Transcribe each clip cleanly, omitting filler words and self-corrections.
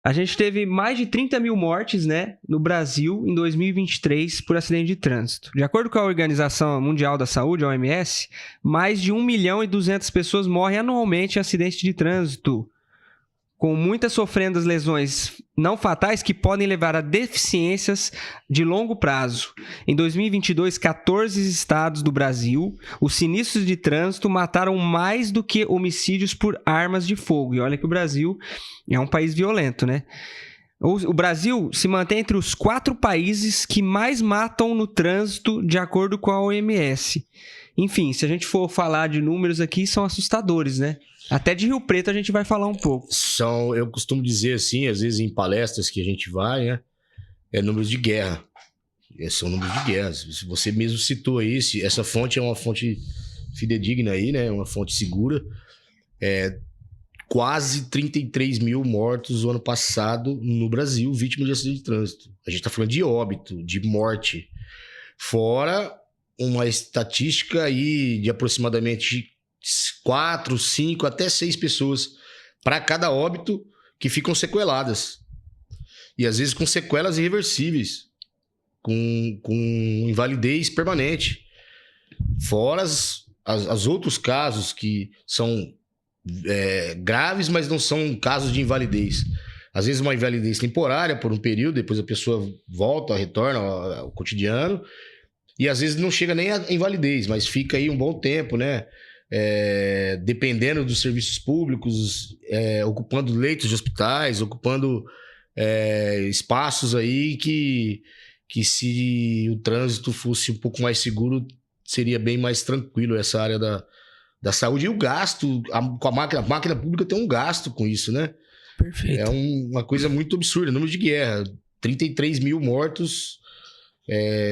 A gente teve mais de 30 mil mortes, né, no Brasil em 2023 por acidente de trânsito. De acordo com a Organização Mundial da Saúde, a OMS, mais de 1 milhão e 200 pessoas morrem anualmente em acidentes de trânsito, com muitas sofrendo as lesões não fatais que podem levar a deficiências de longo prazo. Em 2022, 14 estados do Brasil, os sinistros de trânsito mataram mais do que homicídios por armas de fogo. E olha que o Brasil é um país violento, né? O Brasil se mantém entre os 4 países que mais matam no trânsito, de acordo com a OMS. Enfim, se a gente for falar de números aqui, são assustadores, né? Até de Rio Preto a gente vai falar um pouco. Eu costumo dizer assim, às vezes em palestras que a gente vai, né? Números de guerra. São números de guerra. Você mesmo citou aí, essa fonte é uma fonte fidedigna aí, né? Uma fonte segura. Quase 33 mil mortos no ano passado no Brasil, vítimas de acidente de trânsito. A gente tá falando de óbito, de morte. Fora uma estatística aí de aproximadamente 4, 5, até 6 pessoas para cada óbito que ficam sequeladas. E às vezes com sequelas irreversíveis, com invalidez permanente. Fora os outros casos que são graves, mas não são casos de invalidez. Às vezes uma invalidez temporária por um período, depois a pessoa volta, retorna ao cotidiano, e às vezes não chega nem a invalidez, mas fica aí um bom tempo, né? Dependendo dos serviços públicos, ocupando leitos de hospitais, ocupando espaços aí que se o trânsito fosse um pouco mais seguro, seria bem mais tranquilo essa área da saúde. E o gasto, com a máquina pública tem um gasto com isso, né? Perfeito. É uma coisa muito absurda, número de guerra, 33 mil mortos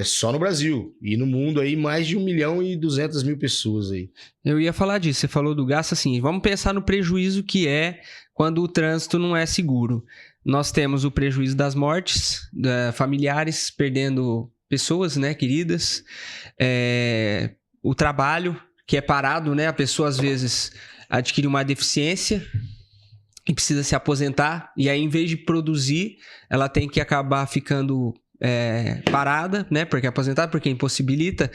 só no Brasil. E no mundo aí, mais de 1 milhão e 200 mil pessoas aí. Eu ia falar disso, você falou do gasto, assim, vamos pensar no prejuízo que é quando o trânsito não é seguro. Nós temos o prejuízo das mortes, familiares perdendo pessoas, né, queridas, o trabalho que é parado, né, a pessoa às vezes adquire uma deficiência e precisa se aposentar, e aí em vez de produzir, ela tem que acabar ficando parada, né? Porque é aposentada, porque impossibilita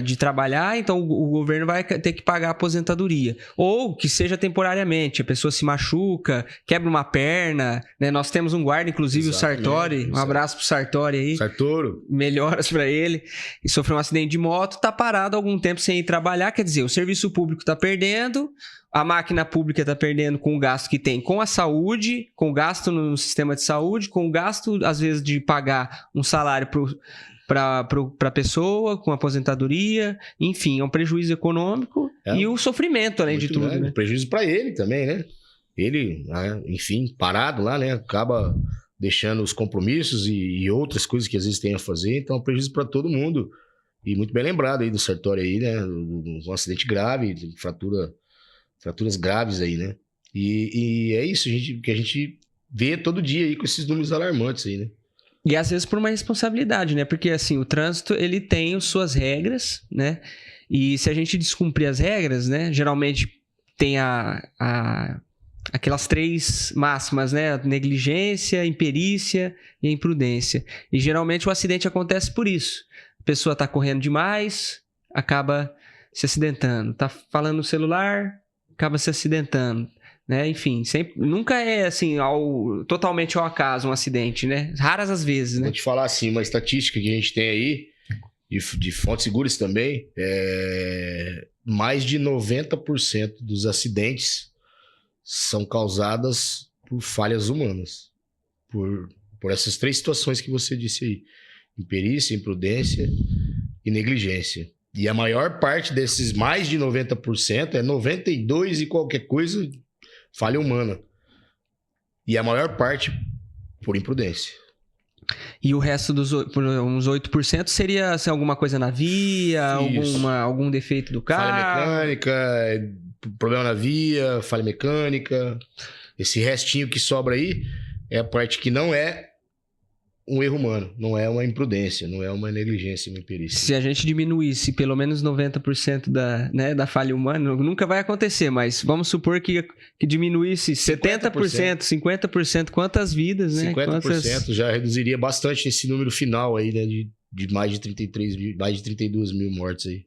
de trabalhar, então o governo vai ter que pagar a aposentadoria. Ou que seja temporariamente, a pessoa se machuca, quebra uma perna, né? Nós temos um guarda, inclusive exatamente, o Sartori, um abraço pro Sartori aí. Sartoro. Melhoras pra ele. E sofreu um acidente de moto, tá parado há algum tempo sem ir trabalhar, quer dizer, o serviço público tá perdendo, a máquina pública está perdendo com o gasto que tem com a saúde, com o gasto no sistema de saúde, com o gasto, às vezes, de pagar um salário para a pessoa, com aposentadoria. Enfim, é um prejuízo econômico e o sofrimento, além de tudo. Grande, né? Prejuízo para ele também, né? Ele, enfim, parado lá, né? Acaba deixando os compromissos e outras coisas que às vezes tem a fazer. Então, é um prejuízo para todo mundo. E muito bem lembrado aí do Sartori aí, né? Um acidente grave, fraturas graves aí, né? E é isso que a gente vê todo dia aí com esses números alarmantes aí, né? E às vezes por uma responsabilidade, né? Porque assim, o trânsito, ele tem as suas regras, né? E se a gente descumprir as regras, né? Geralmente tem aquelas 3 máximas, né? A negligência, a imperícia e a imprudência. E geralmente o acidente acontece por isso. A pessoa tá correndo demais, acaba se acidentando. Tá falando no celular, acaba se acidentando, né? Enfim, nunca é assim, totalmente ao acaso um acidente, né? Raras as vezes, né? Vou te falar assim, uma estatística que a gente tem aí, de fontes seguras também, mais de 90% dos acidentes são causadas por falhas humanas, por essas 3 situações que você disse aí: imperícia, imprudência e negligência. E a maior parte desses mais de 90%, 92% e qualquer coisa, falha humana. E a maior parte por imprudência. E o resto uns 8% seria assim, alguma coisa na via, algum defeito do carro? Falha mecânica, problema na via, falha mecânica. Esse restinho que sobra aí é a parte que não é um erro humano, não é uma imprudência, não é uma negligência, uma imperícia. Se a gente diminuísse pelo menos 90% da falha humana, nunca vai acontecer, mas vamos supor que diminuísse 70%, 50%, quantas vidas, né? 50% já reduziria bastante esse número final aí, né? De mais de 32 mil mortes aí.